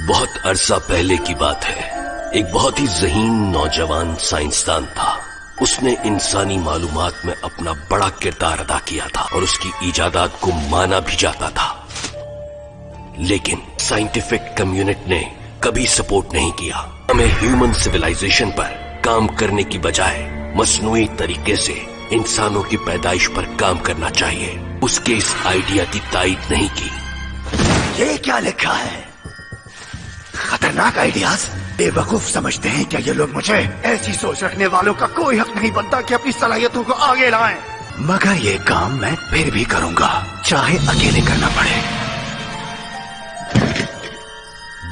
बहुत अरसा पहले की बात है। एक बहुत ही ज़हीन नौजवान साइंसदान था। उसने इंसानी मालूमात में अपना बड़ा किरदार अदा किया था और उसकी इजादात को माना भी जाता था। लेकिन साइंटिफिक कम्युनिटी ने कभी सपोर्ट नहीं किया। हमें ह्यूमन सिविलाइजेशन पर काम करने की बजाय मसनूई तरीके से इंसानों की पैदाइश पर काम करना चाहिए। उसके इस आइडिया की तायीद नहीं की। ये क्या लिखा है? खतरनाक आइडियाज। बेवकूफ समझते हैं क्या ये लोग मुझे? ऐसी सोच रखने वालों का कोई हक नहीं बनता कि अपनी सलाहियतों को आगे लाएं। मगर ये काम मैं फिर भी करूंगा, चाहे अकेले करना पड़े।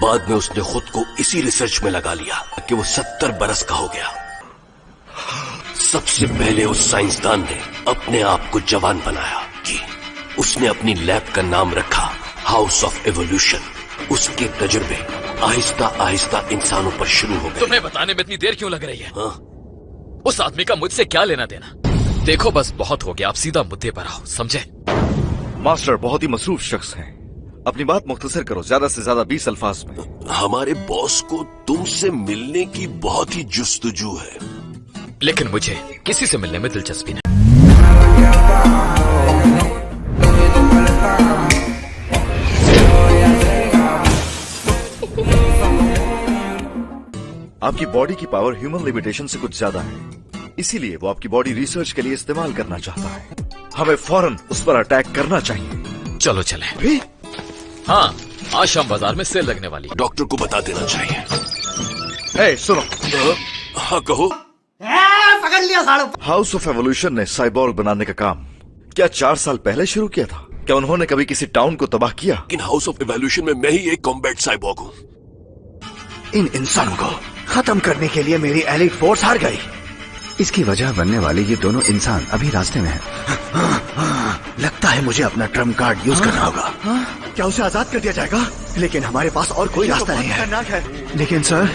बाद में उसने खुद को इसी रिसर्च में लगा लिया कि वो 70 बरस का हो गया। सबसे पहले उस साइंसदान ने अपने आप को जवान बनाया कि उसने अपनी लैब का नाम रखा हाउस ऑफ एवोल्यूशन। उसके तजुर्बे आहिस्ता आहिस्ता इंसानों पर शुरू हो गए। तुम्हें बताने में इतनी देर क्यों लग रही है? हाँ? उस आदमी का मुझसे क्या लेना देना? देखो बस बहुत हो गया, आप सीधा मुद्दे पर आओ, समझे? मास्टर बहुत ही मसरूफ शख्स हैं। अपनी बात मुख्तसर करो, ज्यादा से ज्यादा 20 अल्फाज में। हमारे बॉस को तुमसे मिलने की बहुत ही जुस्तजू है, लेकिन मुझे किसी से मिलने में दिलचस्पी नहीं। आपकी बॉडी की पावर ह्यूमन लिमिटेशन से कुछ ज्यादा है, इसीलिए वो आपकी बॉडी रिसर्च के लिए इस्तेमाल करना चाहता है। हमें फौरन उस पर अटैक करना चाहिए। चलो चले। भी? हाँ, आज शाम बाजार में सेल लगने वाली। डॉक्टर को बता देना चाहिए। सुनो। हाँ कहो। पकड़ लिया साड़ू। हाउस ऑफ एवोल्यूशन ने साइबॉर्ग बनाने का काम क्या 4 साल पहले शुरू किया था? क्या उन्होंने कभी किसी टाउन को तबाह किया? लेकिन हाउस ऑफ एवोल्यूशन में मैं ही एक कॉम्बैट साइबॉर्ग हूँ। इन इंसानों को खत्म करने के लिए मेरी एलीट फोर्स हार गई। इसकी वजह बनने वाले ये दोनों इंसान अभी रास्ते में हैं। लगता है मुझे अपना ट्रम्प कार्ड यूज करना होगा। क्या उसे आजाद कर दिया जाएगा? लेकिन हमारे पास और कोई रास्ता नहीं है। लेकिन सर,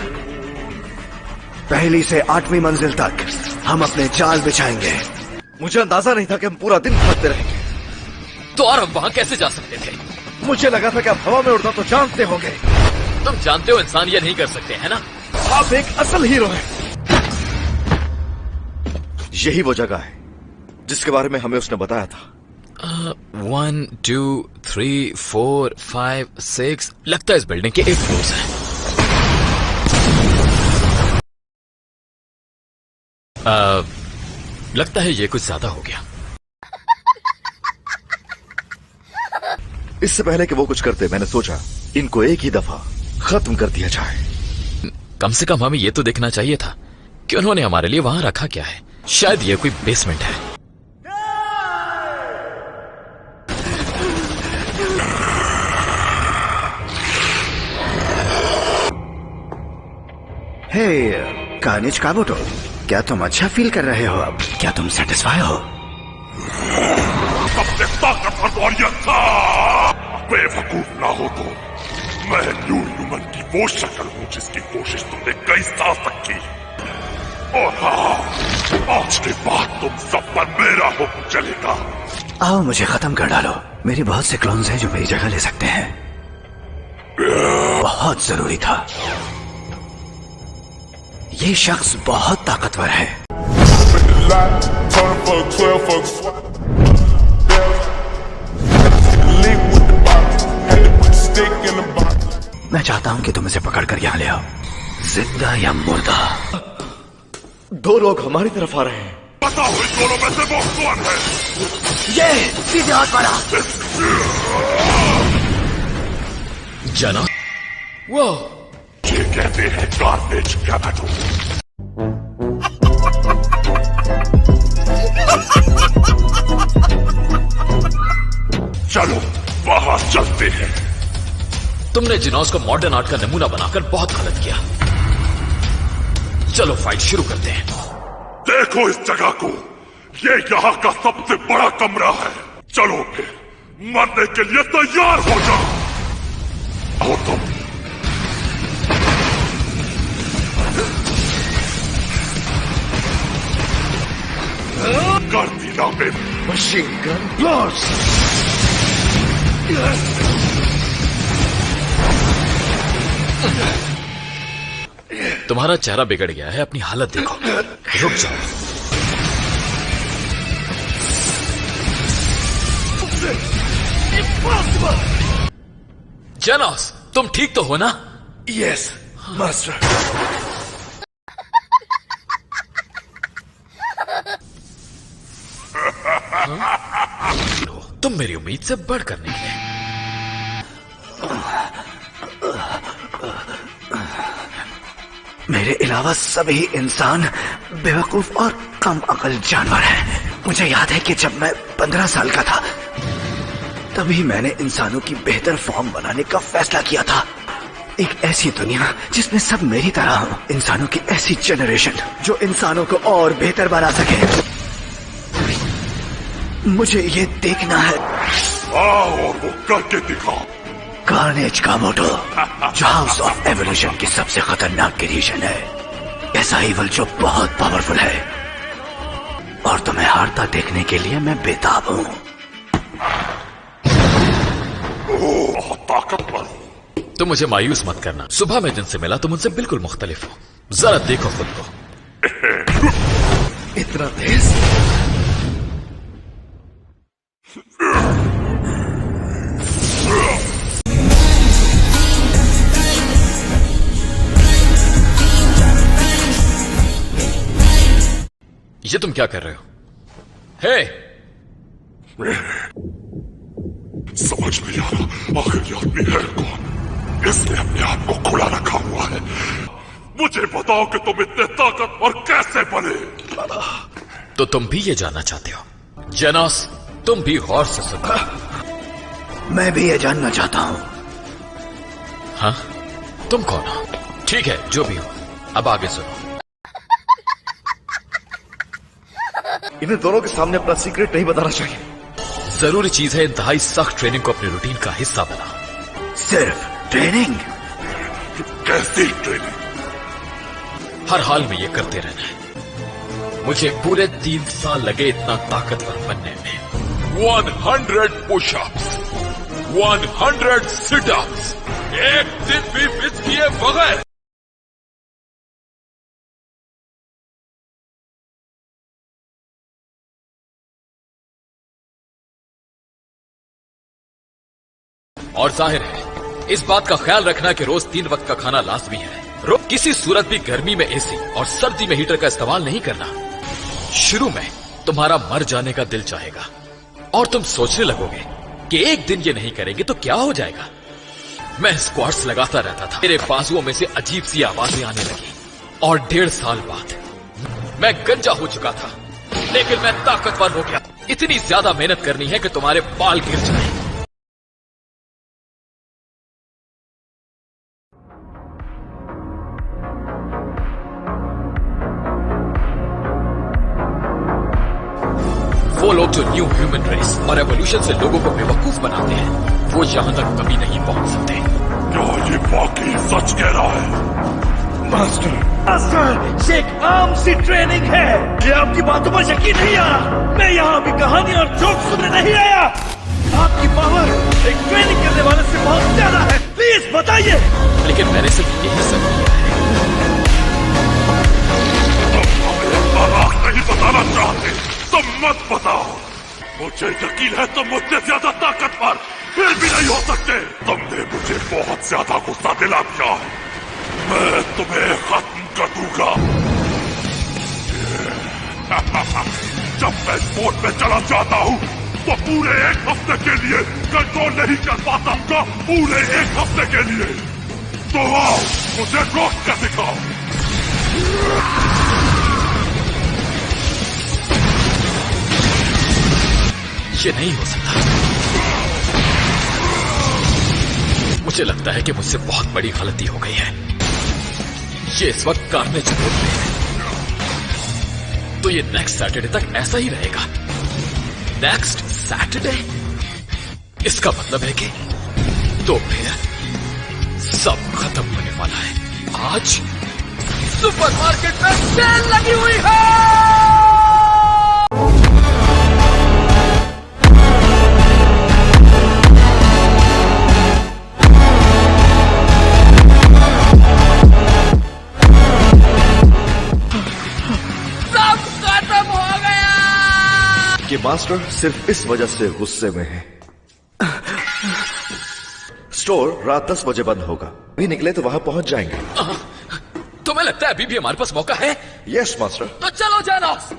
पहली से 8वीं मंजिल तक हम अपने जाल बिछाएंगे। मुझे अंदाजा नहीं था कि हम पूरा दिन भागते रहेंगे। तो और हम वहाँ कैसे जा सकते थे? मुझे लगा था कि आप हवा में उड़ना तो जानते होंगे। तुम जानते हो इंसान ये नहीं कर सकते, है ना? आप एक असल हीरो हैं। यही वो जगह है जिसके बारे में हमें उसने बताया था। 1 2 3 4 5 6 लगता है इस बिल्डिंग के 8 फ्लोर्स हैं। लगता है ये कुछ ज्यादा हो गया। इससे पहले कि वो कुछ करते, मैंने सोचा इनको एक ही दफा खत्म कर दिया जाए। कम से कम हमें ये तो देखना चाहिए था कि उन्होंने हमारे लिए वहां रखा क्या है। शायद ये कोई बेसमेंट है। हे कार्नेज काबुटो, क्या तुम अच्छा फील कर रहे हो अब? क्या तुम सेटिस्फाई हो? सबसे ताकतवर वॉरियर था। बेवकूफ ना हो तो मैं न्यू ह्यूमन की वो शक्ल हूँ जिसकी कोशिश तुमने कई साल तक की। और हाँ, आज के बाद तुम सब पर मेरा हुक्म चलेगा। आओ मुझे खत्म कर डालो। मेरे बहुत से क्लोन्स हैं जो मेरी जगह ले सकते हैं। बहुत जरूरी था। ये शख्स बहुत ताकतवर है। मैं चाहता हूं कि तुम इसे पकड़कर यहां ले आओ, जिंदा या मुर्दा। 2 लोग हमारी तरफ आ रहे हैं। बताओ इन दोनों में से वो कौन है? ये सीधे हाथ मारा। जाना वो ये कहते हैं कार्नेज काबुटो। चलो वहां चलते हैं। तुमने जिनोस को मॉडर्न आर्ट का नमूना बनाकर बहुत गलत किया। चलो फाइट शुरू करते हैं। देखो इस जगह को, ये यहाँ का सबसे बड़ा कमरा है। चलो फिर मरने के लिए तैयार हो जाओ। और तुम कर दी ना मशीन गन ब्लास्ट। तुम्हारा चेहरा बिगड़ गया है, अपनी हालत देखो। रुक जाओ। जेनोस, तुम ठीक तो हो ना? Yes master. तुम मेरी उम्मीद से बढ़कर निकले। मेरे अलावा सभी इंसान बेवकूफ और कम अकल जानवर हैं। मुझे याद है कि जब मैं 15 साल का था तभी मैंने इंसानों की बेहतर फॉर्म बनाने का फैसला किया था। एक ऐसी दुनिया जिसमें सब मेरी तरह हो, इंसानों की ऐसी जनरेशन जो इंसानों को और बेहतर बना सके। मुझे ये देखना है। आओ और वो करके दिखाओ। कार्नेज का मोटो जो हाउस ऑफ एवोल्यूशन की सबसे खतरनाक क्रिएशन है, ऐसा इवल जो बहुत पावरफुल है, और तुम्हें हारता देखने के लिए मैं बेताब हूँ। बहुत ताकतवर हो। तुम मुझे मायूस मत करना। सुबह मैं जिनसे मिला तुम उनसे बिल्कुल मुख्तलिफ हो। जरा देखो खुद को। इतना तेज? ये तुम क्या कर रहे हो? हे! समझ नहीं आ रहा आखिर ये आदमी है कौन। इसने अपने आप को खुला रखा हुआ है। मुझे बताओ कि तुम इतने ताकतवर कैसे बने। तो तुम भी ये जानना चाहते हो? जेनोस, तुम भी गौर से सुनो। मैं भी ये जानना चाहता हूँ। हाँ? तुम कौन हो? ठीक है, जो भी हो, अब आगे सुनो। इन्हें दोनों के सामने अपना सीक्रेट नहीं बताना चाहिए। जरूरी चीज है इंतहाई सख्त ट्रेनिंग को अपनी रूटीन का हिस्सा बना। सिर्फ ट्रेनिंग? कैसी ट्रेनिंग? हर हाल में ये करते रहना है। मुझे पूरे 3 साल लगे इतना ताकतवर बनने में। 100 पुशअप्स, 100 सिटअप्स, एक दिन भी मिस किए बगैर। और जाहिर है इस बात का ख्याल रखना कि रोज 3 वक्त का खाना लाजमी है। किसी सूरत भी गर्मी में एसी और सर्दी में हीटर का इस्तेमाल नहीं करना। शुरू में तुम्हारा मर जाने का दिल चाहेगा और तुम सोचने लगोगे कि एक दिन ये नहीं करेंगे तो क्या हो जाएगा। मैं स्क्वाट्स लगाता रहता था, मेरे बाजुओं में से अजीब सी आवाजें आने लगी और 1.5 साल बाद मैं गंजा हो चुका था, लेकिन मैं ताकतवर हो गया। इतनी ज्यादा मेहनत करनी है कि तुम्हारे बाल गिर जाए। वो लोग जो न्यू ह्यूमन रेस और एवोल्यूशन से लोगों को बेवकूफ बनाते हैं, वो यहां तक कभी नहीं पहुंच सकते। क्या ये वाकई सच कह रहा है? मास्टर, ये एक आम सी ट्रेनिंग है। ये आपकी बातों पर यकीन नहीं आ रहा। मैं यहाँ अभी कहानी और जोक सुनने नहीं आया। आपकी पावर एक ट्रेनिंग करने वाले से बहुत ज्यादा है। प्लीज बताइए। लेकिन मैंने सिर्फ यही सब किया है। नहीं बताना चाहते तो मत बताओ। मुझे यकीन है तुम मुझसे ज्यादा ताकतवर फिर भी नहीं हो सकते। तुमने मुझे बहुत ज्यादा गुस्सा दिला दिया है। मैं तुम्हें खत्म कर दूंगा। जब मैं स्पोर्ट में चला जाता हूँ तो पूरे 1 हफ्ते के लिए कंट्रोल नहीं कर पाता। तो पूरे 1 हफ्ते के लिए तो आओ मुझे रोक कर दिखाओ। ये नहीं हो सकता। मुझे लगता है कि मुझसे बहुत बड़ी गलती हो गई है। ये इस वक्त कार्नेज बोल रहे हैं, तो ये नेक्स्ट सैटरडे तक ऐसा ही रहेगा। Next Saturday? इसका मतलब है कि तो फिर सब खत्म होने वाला है। आज सुपरमार्केट में सेल लगी हुई है। मास्टर सिर्फ इस वजह से गुस्से में है। स्टोर रात 10 बजे बंद होगा, भी निकले तो वहां पहुंच जाएंगे। तुम्हें लगता है अभी भी हमारे पास मौका है? Yes master. तो चलो जानोस।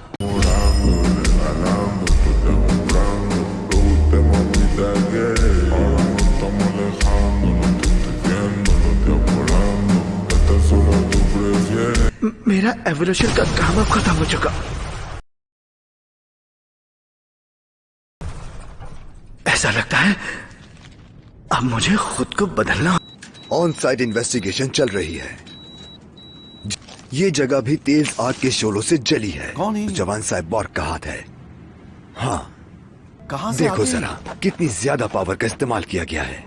मेरा एवोल्यूशन का काम अब खत्म हो चुका। ऐसा लगता है अब मुझे खुद को बदलना। ऑन साइट इन्वेस्टिगेशन चल रही है। ये जगह भी तेज आग के शोलों से जली है। कौन है? जवान साहब बॉर्ग का हाथ है। हाँ, कहां से देखो आते हैं? जरा कितनी ज्यादा पावर का इस्तेमाल किया गया है।